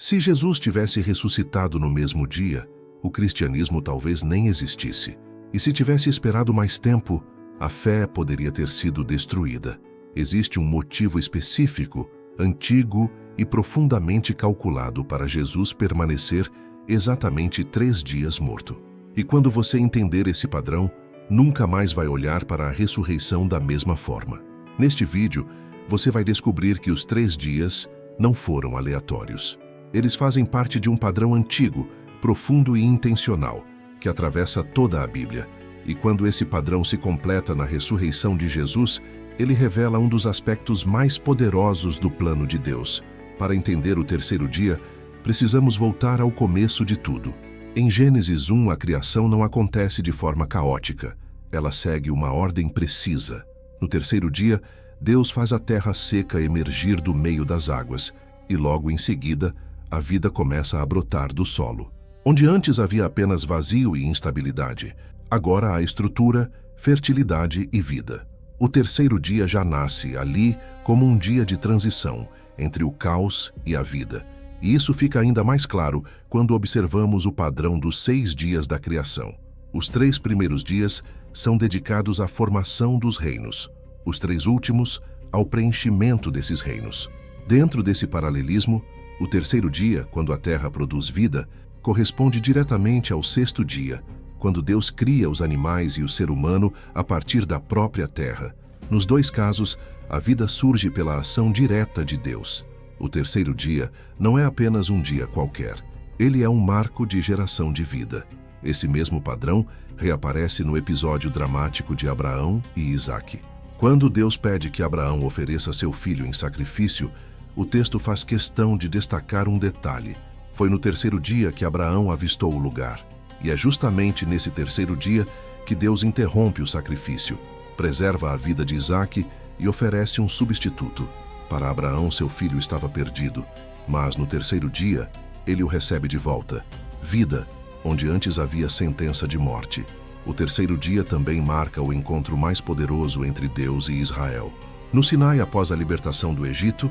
Se Jesus tivesse ressuscitado no mesmo dia, o cristianismo talvez nem existisse. E se tivesse esperado mais tempo, a fé poderia ter sido destruída. Existe um motivo específico, antigo e profundamente calculado para Jesus permanecer exatamente 3 dias morto. E quando você entender esse padrão, nunca mais vai olhar para a ressurreição da mesma forma. Neste vídeo, você vai descobrir que os 3 dias não foram aleatórios. Eles fazem parte de um padrão antigo, profundo e intencional, que atravessa toda a Bíblia. E quando esse padrão se completa na ressurreição de Jesus, ele revela um dos aspectos mais poderosos do plano de Deus. Para entender o terceiro dia, precisamos voltar ao começo de tudo. Em Gênesis 1, a criação não acontece de forma caótica. Ela segue uma ordem precisa. No terceiro dia, Deus faz a terra seca emergir do meio das águas, e logo em seguida, a vida começa a brotar do solo. Onde antes havia apenas vazio e instabilidade, agora há estrutura, fertilidade e vida. O terceiro dia já nasce ali como um dia de transição entre o caos e a vida. E isso fica ainda mais claro quando observamos o padrão dos 6 dias da criação. Os 3 primeiros dias são dedicados à formação dos reinos. Os 3 últimos, ao preenchimento desses reinos. Dentro desse paralelismo, o terceiro dia, quando a terra produz vida, corresponde diretamente ao 6º dia, quando Deus cria os animais e o ser humano a partir da própria terra. Nos 2 casos, a vida surge pela ação direta de Deus. O terceiro dia não é apenas um dia qualquer. Ele é um marco de geração de vida. Esse mesmo padrão reaparece no episódio dramático de Abraão e Isaque. Quando Deus pede que Abraão ofereça seu filho em sacrifício, o texto faz questão de destacar um detalhe. Foi no terceiro dia que Abraão avistou o lugar. E é justamente nesse terceiro dia que Deus interrompe o sacrifício, preserva a vida de Isaque e oferece um substituto. Para Abraão, seu filho estava perdido, mas no terceiro dia, ele o recebe de volta. Vida, onde antes havia sentença de morte. O terceiro dia também marca o encontro mais poderoso entre Deus e Israel. No Sinai, após a libertação do Egito,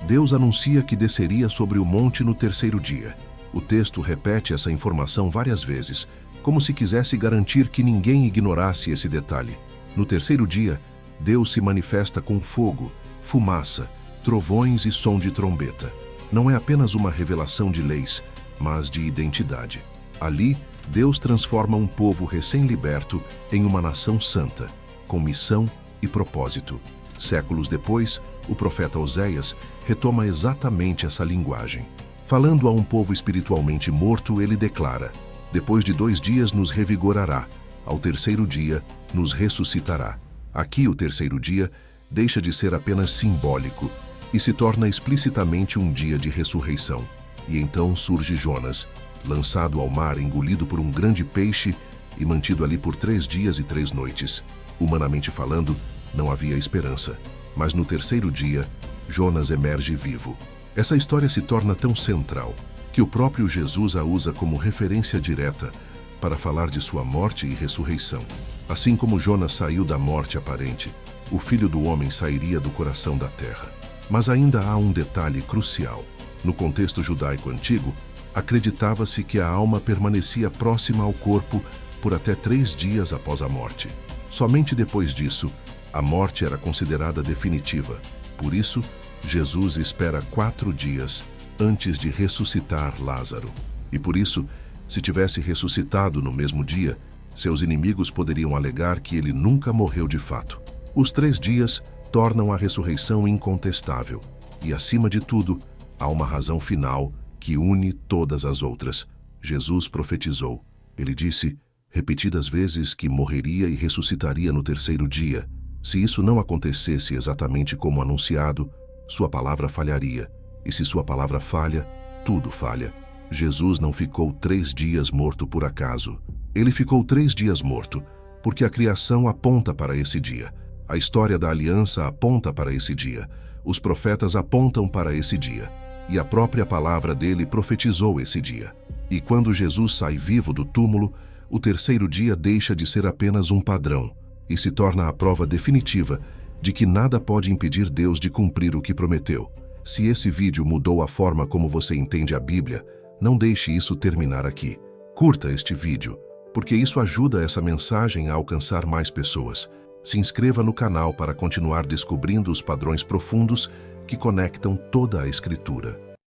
Deus anuncia que desceria sobre o monte no terceiro dia. O texto repete essa informação várias vezes, como se quisesse garantir que ninguém ignorasse esse detalhe. No terceiro dia, Deus se manifesta com fogo, fumaça, trovões e som de trombeta. Não é apenas uma revelação de leis, mas de identidade. Ali, Deus transforma um povo recém-liberto em uma nação santa, com missão e propósito. Séculos depois, o profeta Oséias retoma exatamente essa linguagem. Falando a um povo espiritualmente morto, ele declara: depois de 2 dias nos revigorará, ao terceiro dia nos ressuscitará. Aqui o terceiro dia deixa de ser apenas simbólico e se torna explicitamente um dia de ressurreição. E então surge Jonas, lançado ao mar, engolido por um grande peixe e mantido ali por 3 dias e 3 noites. Humanamente falando, não havia esperança. Mas no terceiro dia, Jonas emerge vivo. Essa história se torna tão central que o próprio Jesus a usa como referência direta para falar de sua morte e ressurreição. Assim como Jonas saiu da morte aparente, o Filho do Homem sairia do coração da terra. Mas ainda há um detalhe crucial. No contexto judaico antigo, acreditava-se que a alma permanecia próxima ao corpo por até 3 dias após a morte. Somente depois disso, a morte era considerada definitiva. Por isso, Jesus espera 4 dias antes de ressuscitar Lázaro. E por isso, se tivesse ressuscitado no mesmo dia, seus inimigos poderiam alegar que ele nunca morreu de fato. Os 3 dias tornam a ressurreição incontestável. E, acima de tudo, há uma razão final que une todas as outras. Jesus profetizou. Ele disse repetidas vezes que morreria e ressuscitaria no terceiro dia. Se isso não acontecesse exatamente como anunciado, sua palavra falharia. E se sua palavra falha, tudo falha. Jesus não ficou 3 dias morto por acaso. Ele ficou 3 dias morto, porque a criação aponta para esse dia. A história da aliança aponta para esse dia. Os profetas apontam para esse dia. E a própria palavra dele profetizou esse dia. E quando Jesus sai vivo do túmulo, o terceiro dia deixa de ser apenas um padrão e se torna a prova definitiva de que nada pode impedir Deus de cumprir o que prometeu. Se esse vídeo mudou a forma como você entende a Bíblia, não deixe isso terminar aqui. Curta este vídeo, porque isso ajuda essa mensagem a alcançar mais pessoas. Se inscreva no canal para continuar descobrindo os padrões profundos que conectam toda a Escritura.